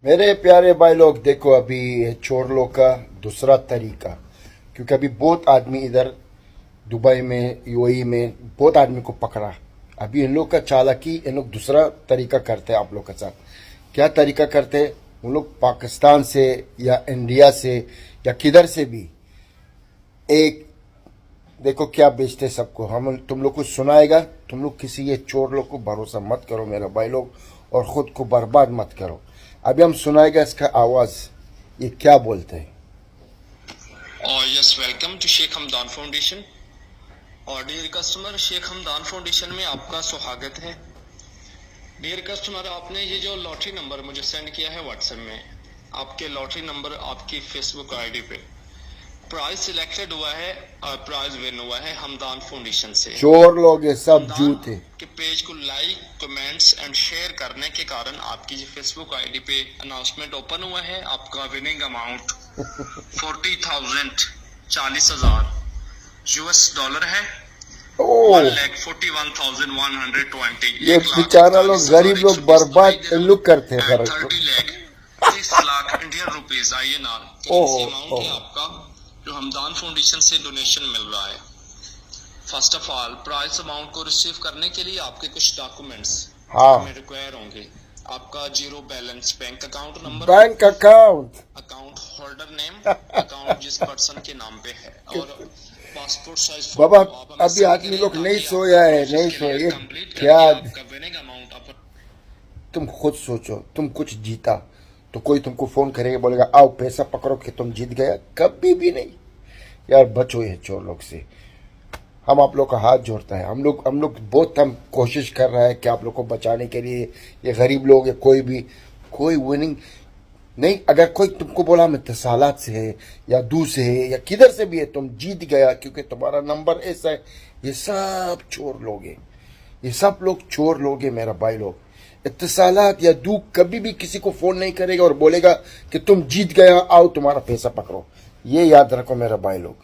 मेरे प्यारे भाई लोग, देखो अभी चोर लोग का दूसरा तरीका, क्योंकि अभी बहुत आदमी इधर दुबई में, यूएई में बहुत आदमी को पकड़ा। अभी इन लोग का चालाकी, इन लोग दूसरा तरीका करते हैं आप लोग के साथ। क्या तरीका करते हैं? उन लोग पाकिस्तान से या इंडिया से या किधर से भी एक, देखो क्या बेचते सबको। हम तुम लोग को सुनाएगा। तुम लोग किसी ये चोर लोग को भरोसा मत करो मेरे भाई लोग, और खुद को बर्बाद मत करो। अभी हम सुनाएगा इसका आवाज, ये क्या बोलते हैं। Yes, welcome to Sheikh Hamdan Foundation. और dear customer, Sheikh Hamdan Foundation में आपका स्वागत है। डियर कस्टमर, आपने ये जो लॉटरी नंबर मुझे सेंड किया है व्हाट्सएप में, आपके लॉटरी नंबर आपकी फेसबुक आईडी पे प्राइज सिलेक्टेड हुआ है और प्राइज विन हुआ है हमदान फाउंडेशन से। चोर लोग ये सब झूठ है। के पेज को लाइक, कमेंट्स एंड शेयर करने के कारण आपकी जो फेसबुक आईडी पे अनाउंसमेंट ओपन हुआ है। आपका विनिंग अमाउंट 40,000 40,000 यूएस डॉलर है। 1,41,120। ये बेचारा लोग, गरीब लोग बर्बाद लोग करते हैं। 30,30,00,000 इंडियन रुपीज INR अमाउंट है आपका, जो हमदान फाउंडेशन से डोनेशन मिल रहा है। First of all, price amount को रिसीव करने के लिए आपके कुछ डॉक्यूमेंट्स में रिक्वायर होंगे। आपका zero balance bank account number, bank account holder name, account जिस पर्सन के नाम पे है, और पासपोर्ट साइज बाबा। अभी आदमी लोग नहीं सोया है, नहीं सोया। क्या विनिंग अमाउंट तुम खुद सोचो, तुम कुछ जीता तो कोई तुमको फोन करेगा, बोलेगा आओ पैसा पकड़ो कि तुम जीत गया? कभी भी नहीं यार। बचो ये चोर लोग से। हम आप लोग का हाथ जोड़ता है। हम लोग बहुत हम कोशिश कर रहे हैं कि आप लोग को बचाने के लिए। ये गरीब लोग, कोई विनिंग नहीं। अगर कोई तुमको बोला हम इत्तेसालात से है या दूर से है या किधर से भी है, तुम जीत गया क्योंकि तुम्हारा नंबर ऐसा है, ये सब चोर लोग हैं। ये सब लोग चोर लोग हैं मेरा भाई लोग। इत्तेसालात या दूर कभी भी किसी को फोन नहीं करेगा और बोलेगा कि तुम जीत गया, आओ तुम्हारा पैसा पकड़ो। ये याद रखो मेरा भाई लोग।